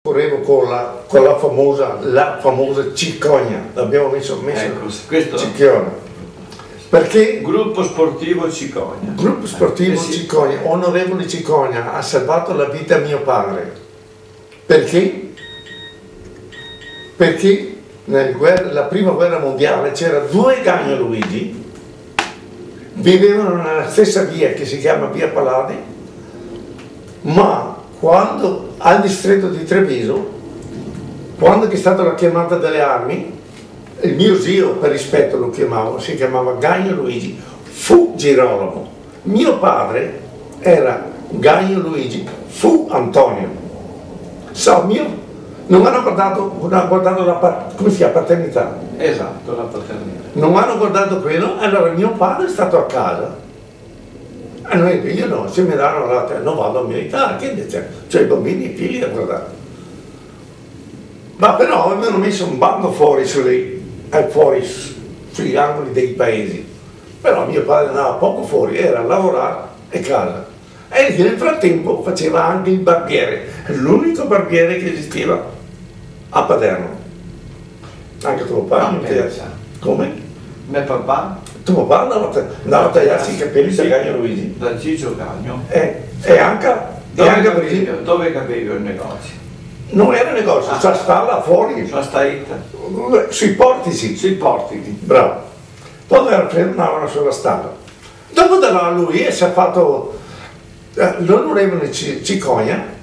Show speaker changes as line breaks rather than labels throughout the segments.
Correvo con la famosa cicogna, l'abbiamo messo
Ecco, questo
cicogna. Perché?
Gruppo sportivo Cicogna.
Gruppo sportivo
sì.
Cicogna, onorevole Cicogna, ha salvato la vita a mio padre. Perché? Perché nella prima guerra mondiale c'era due Gagno Luigi, vivevano nella stessa via che si chiama Via Paladi, ma quando al distretto di Treviso, quando è stata la chiamata delle armi, il mio zio, per rispetto lo chiamavo, si chiamava Gagno Luigi, fu Girolamo. Mio padre era Gagno Luigi, fu Antonio. Non hanno guardato come si chiama, paternità.
Esatto, la paternità.
Non hanno guardato quello, allora mio padre è stato a casa. E io no, se mi danno non vado a militare, che dice? Cioè i bambini, i figli da guardare. Ma però avevano messo un bando fuori sugli angoli dei paesi. Però mio padre andava poco fuori, era a lavorare e casa. E nel frattempo faceva anche il barbiere, l'unico barbiere che esisteva a Paderno. Anche tuo padre. Come?
Mio papà?
Tuo papà andava a tagliarsi i capelli da Gagno Luigi.
Da Ciccio Gagno.
E anche
dove capivo il negozio?
Non era negozio, stava là fuori.
Sulla staita?
Sui portici.
Sui portici.
Bravo. Dove andavano sulla strada. Dopo da là lui si è fatto l'onorevole Cicogna,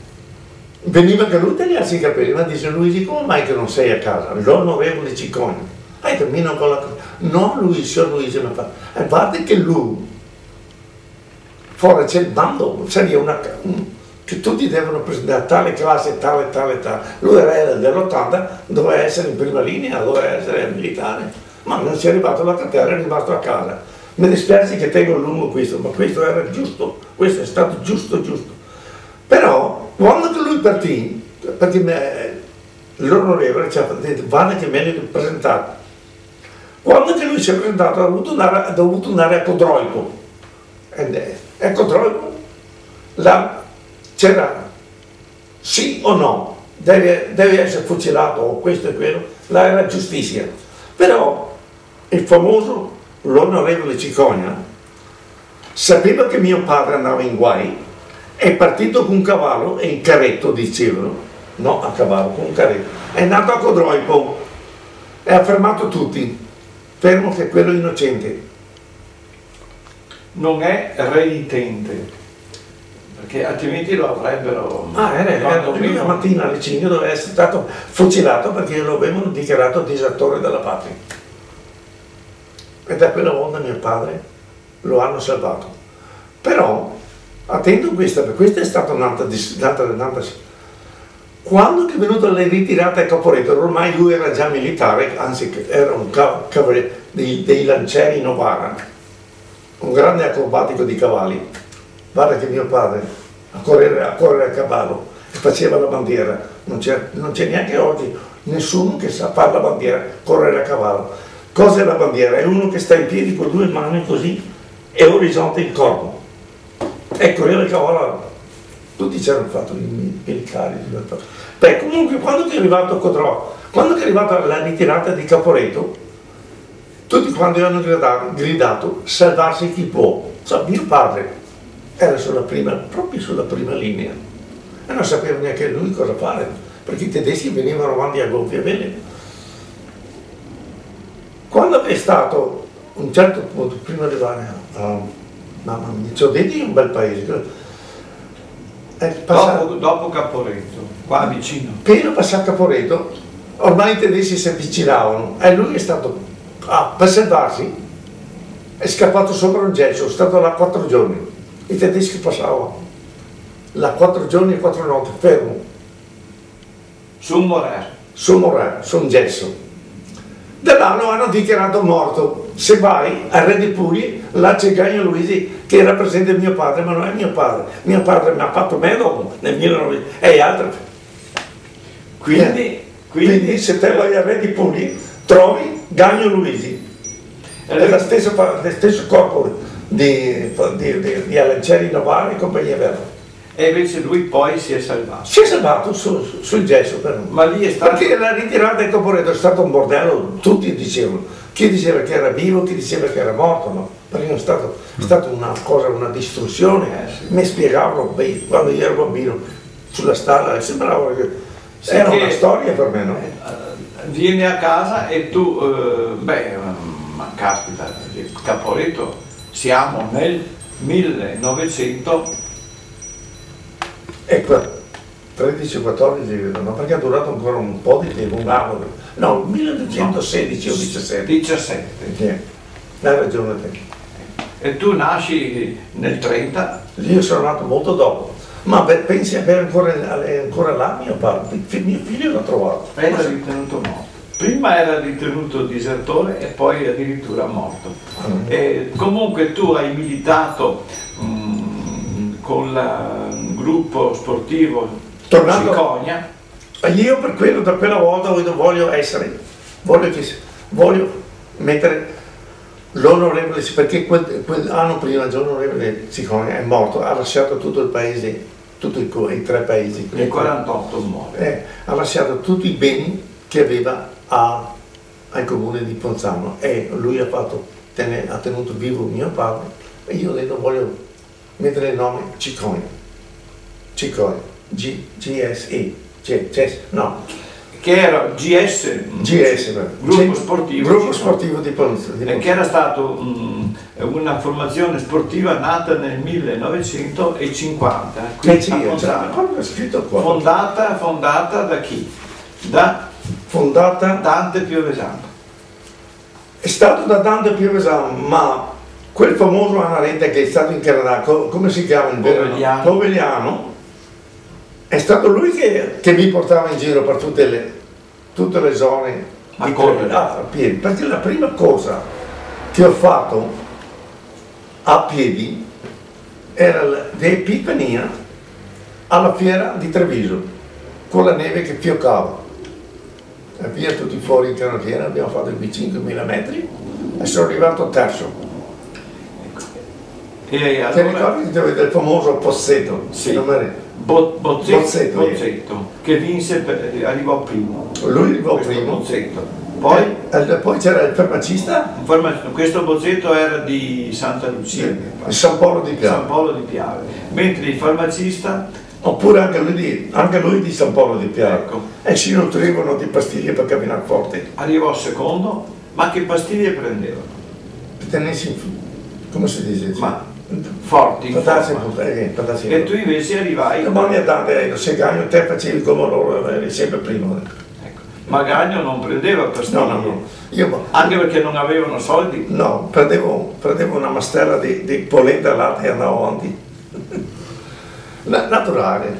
veniva anche lui a tagliarsi i capelli, ma dice Luigi, come mai che non sei a casa? L'onorevole Cicogna. E termino con la cosa. No, Luigi, mi fa. E guarda che lui, fuori c'è il bando, che tutti devono presentare tale classe, tale. Lui era dell'80, doveva essere in prima linea, doveva essere militare, ma non si è arrivato alla cartella, è rimasto a casa. Mi dispiace che tengo lungo questo, ma questo era giusto, questo è stato giusto. Però, quando che lui partì, perché l'onorevole ci ha detto, guarda che me l'hai presentato. Quando che lui si è presentato ha dovuto andare a Codroico. E Codroico, là c'era sì o no, deve essere fucilato o questo e quello, là era giustizia. Però il famoso, l'onorevole Cicogna, sapeva che mio padre andava in guai, è partito con un cavallo e in carretto, dicevano, no a cavallo, con un carretto, è nato a Codroico e ha fermato tutti. Fermo che quello innocente.
Non è renitente, perché altrimenti lo avrebbero...
Era prima mattina alle 5 dove è stato fucilato perché lo avevano dichiarato disertore della patria. E da quella volta mio padre lo hanno salvato. Però, attento a questa, perché questa è stata un'altra. Quando è venuto alle ritirate a Caporetto, ormai lui era già militare, anzi era un dei lancieri Novara, un grande acrobatico di cavalli. Guarda che mio padre a correre a cavallo e faceva la bandiera, non c'è neanche oggi nessuno che sa fare la bandiera, correre a cavallo. Cos'è la bandiera? È uno che sta in piedi con due mani così e orizzonte il corpo e correre a cavallo. Tutti ci hanno fatto i militari. Beh, comunque quando è arrivato a Codro, quando è arrivata la ritirata di Caporetto, tutti quanti hanno gridato salvarsi chi può. Mio padre era proprio sulla prima linea e non sapeva neanche lui cosa fare, perché i tedeschi venivano avanti a gonfie vele. Quando è stato un certo punto, prima di arrivare a mamma mia, ci ho detto un bel paese.
Dopo Caporetto, qua vicino.
Appena passato Caporetto, ormai i tedeschi si avvicinavano e lui è stato, per salvarsi, è scappato sopra un gesso, è stato là 4 giorni. I tedeschi passavano, là 4 giorni e 4 notti, fermo.
Su un morè.
Su un gesso. Da là lo hanno dichiarato morto. Se vai a Re di Puglia, là c'è Gagno Luigi che rappresenta mio padre, ma non è mio padre. Mio padre mi ha fatto me dopo, nel 1900, e altri. Quindi se te vai a Re di Puglia, trovi Gagno Luigi. È lo stesso corpo di Alancieri Novara e compagnia Verba.
E invece lui poi si è salvato.
Si è salvato sul gesso però.
Ma lì è stato...
Perché la ritirata del Caporetto è stato un bordello, tutti dicevano, chi diceva che era vivo, chi diceva che era morto, no? Perché è stata una cosa, una distruzione.
Sì.
Mi spiegavano, beh, quando io ero bambino, sulla strada, sembrava che
Sì,
era
che-
una storia per me, no?
Vieni a casa e tu, ma caspita, il Caporetto, siamo nel 1900,
Ecco, 13-14, no? Perché ha durato ancora un po' di tempo, un anno, no, 1916 o 17.
17,
Sì, hai ragione te.
e tu nasci nel 30,
Io sono nato molto dopo, ma pensi che è ancora là mio padre? Mio figlio l'ha trovato.
era ritenuto morto. Prima era ritenuto disertore e poi addirittura morto. E comunque tu hai militato con il gruppo sportivo
Tornando-
Cicogna.
Io per quello, da quella volta voglio mettere l'onorevole, perché quell'anno prima l'onorevole Cicogna è morto, ha lasciato tutto il paese, tutti i 3 paesi.
Nel 48 muore.
Ha lasciato tutti i beni che aveva al comune di Ponzano e lui ha tenuto vivo mio padre e io ho detto voglio mettere il nome Cicogna, GSE, no,
Che era GS, gruppo sportivo
di Ponzano.
e che era stato una formazione sportiva nata nel 1950, qui a Ponzano.
Proprio scritto qua.
Fondata da chi? Da
Fondata
Dante Piovesano.
è stato da Dante Piovesano, ma quel famoso Anarete che è stato in Canada, come si chiama il vero? Povegliano, è stato lui che mi portava in giro per tutte le zone
A correre.
a piedi, perché la prima cosa che ho fatto a piedi era di Epifania alla fiera di Treviso, con la neve che fioccava. E via tutti fuori in canottiera, abbiamo fatto qui 5.000 metri e sono arrivato terzo.
E
Ti
allora
ricordi del famoso Pozzetto?
Sì.
Non mi-
Bozzetto, che vinse, arrivò primo.
Lui arrivò
Questo
primo.
Bozzetto. Poi
Poi c'era il farmacista
questo Bozzetto era di Santa Lucia, mi pare.
di San Polo di
San
Piave,
Polo di Piave, mentre il farmacista
oppure anche lui di San Polo di Piave.
Ecco.
E si nutrivano di pastiglie per camminare forte.
arrivò secondo, ma che pastiglie prendevano?
Per tenersi, come si dice?
Ma forti in
Per darsi
forma.
per darsi-
E tu invece arrivai,
Ma mia tante, se Gagno te facevi come loro, eri sempre primo.
ecco, Magagno non prendeva pastiglie,
No. Io
anche perché non avevano soldi.
no, prendevo una mastella di polenta latte e andavo avanti. Naturale,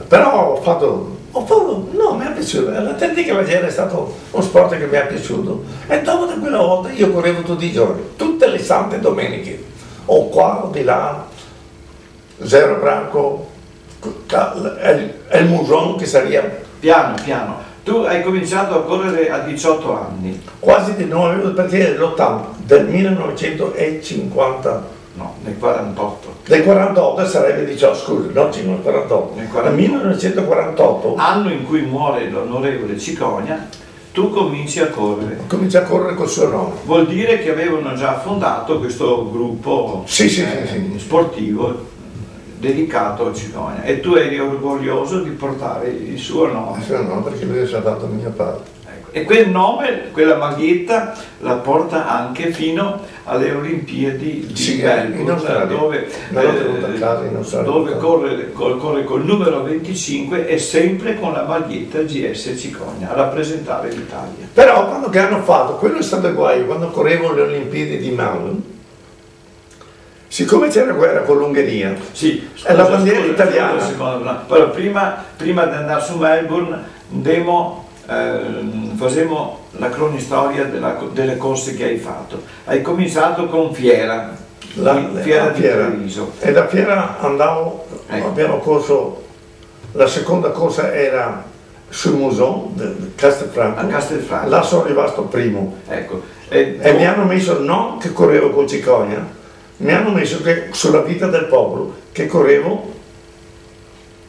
però ho fatto, no, mi è piaciuto, l'atletica leggera è stato uno sport che mi è piaciuto e dopo da quella volta io correvo tutti i giorni, tutte le sante domeniche, o qua o di là, Zero Branco, il Muson che sarebbe
Piano piano. Tu hai cominciato a correre a 18 anni,
quasi di nuovo perché è l'80 del 1950.
no, nel 48.
Del 48 sarebbe 18, scusa, no, 48.
Nel
Nel 1948
Anno in cui muore l'onorevole Cicogna, tu cominci a correre.
comincia a correre col suo nome.
Vuol dire che avevano già fondato questo gruppo
Sì.
sportivo dedicato a Cicogna e tu eri orgoglioso di portare il suo nome.
Il suo nome perché lui è stato mio padre.
Ecco. E quel nome, quella maglietta, la porta anche fino alle Olimpiadi di
Sì, in
Melbourne,
Australia.
dove,
Me l'ho tenuta a casa in Australia.
dove corre col numero 25 e sempre con la maglietta GS Cicogna a rappresentare l'Italia.
Però quando che hanno fatto, quello è stato il guaio, quando correvo le Olimpiadi di Melbourne, siccome c'era guerra con l'Ungheria,
Sì,
è la bandiera italiana.
Però prima di andare su Melbourne facciamo la cronistoria delle corse che hai fatto. Hai cominciato con Fiera, Fiera di Treviso.
E da Fiera andavo,
Ecco.
abbiamo corso, la seconda corsa era sul Muson di Castelfranco.
A Castelfranco.
Là sono arrivato primo.
Ecco.
E mi hanno messo, non che correvo con Cicogna, mi hanno messo che sulla vita del popolo, che correvo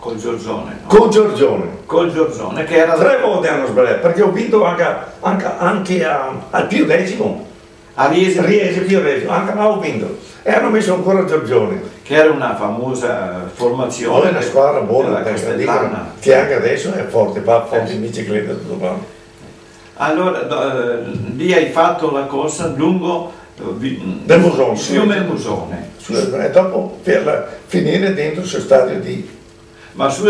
Col Giorgione, no?
Con Giorgione.
Col Giorgione, che era
3 volte hanno sbagliato, perché ho vinto anche al Pio X.
a Riesi,
Pio X, anche là ho vinto. E hanno messo ancora Giorgione.
che era una famosa formazione.
Poi è una squadra buona,
della Castellana.
che anche adesso è forte, va forte in bicicletta tutto quanto.
Allora, lì hai fatto la corsa lungo
Del Musone,
fiume Musone.
E dopo per finire dentro sul stadio di...
Ma su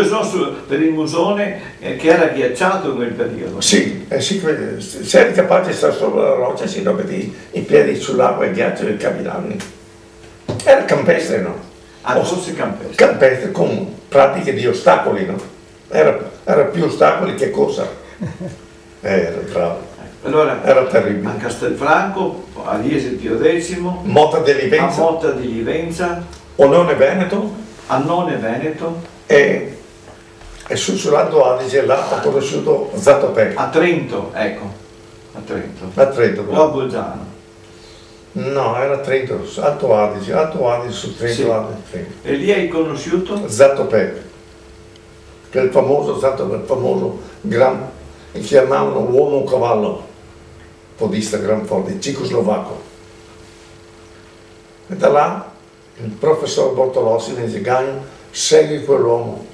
per il Musone che era ghiacciato in quel periodo.
Sì, se eri capace di stare sopra la roccia si metti i piedi sull'acqua e il ghiaccio e camminavi. Era campestre, no?
Ah, forse campestre.
Campestre con pratiche di ostacoli, no? Era più ostacoli che corsa. Era bravo.
Allora,
Era terribile.
a Castelfranco, a Riesi Pio X,
Motta di
a
Livenza,
Motta di Livenza,
Onone Veneto
a None Veneto,
e sull'Alto Adige là ho conosciuto Zatopek.
a Trento, ecco, a Trento.
A Trento.
O a Bolzano.
No, era Trento, Alto Adige su Trento,
Sì.
Trento.
E lì hai conosciuto?
Zatopek, che è il famoso Zatopek, il famoso gran, che chiamavano uomo cavallo, podista gran forte, cecoslovacco. E da là il professor Bortolossi mi dice: Gagno, segui quell'uomo.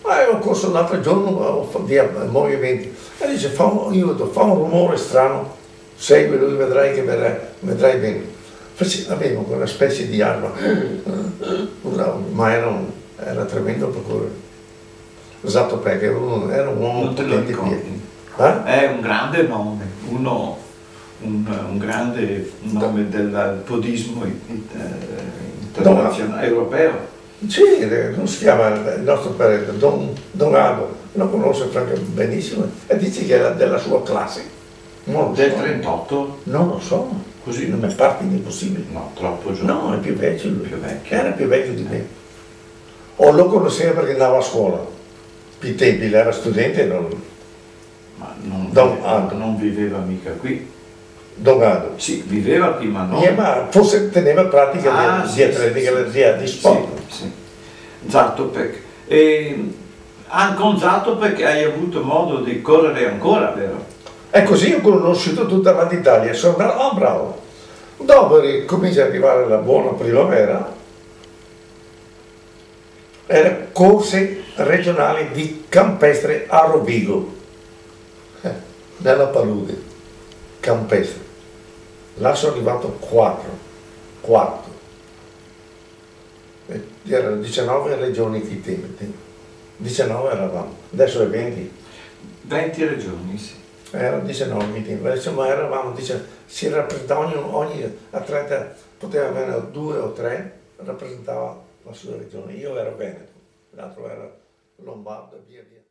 Ma ho corso l'altro giorno via movimenti e dice: fa un rumore strano, segui lui, vedrai che vedrai bene. Avevo quella specie di arma, ma era tremendo perché esatto, perché era un uomo
Non te lo
potente via.
ricordi? È un grande nome, un grande nome del podismo internazionale, europeo.
Sì, non si chiama il nostro parente, Don Ado, lo conosce Franco benissimo e dice che era della sua classe. Non lo
Del
so.
38?
Non lo so,
Così?
non è parte impossibile.
No, troppo giovane.
No, è più vecchio lui.
Più vecchio.
Era più vecchio di me. O lo conosceva perché andava a scuola. I tempi, era studente e non...
Ma non viveva mica qui.
Don Ado.
Sì, viveva qui, ma non...
Ma forse teneva pratica di atletica, di sport.
Sì. Zatopek. E con Zatopek hai avuto modo di correre ancora, vero?
E così ho conosciuto tutta l'Italia, sono andato, bravo. Dopo comincia ad arrivare la buona primavera, erano corse regionali di campestre a Rovigo, nella palude, campestre. Là sono arrivato quarto. Erano 19 regioni che tempi, 19 eravamo, adesso è 20.
20 regioni, sì.
Erano 19 che tempi, insomma eravamo, si rappresentava ogni atleta, poteva avere 2 o 3, rappresentava la sua regione. Io ero Veneto, l'altro era Lombardo, via via.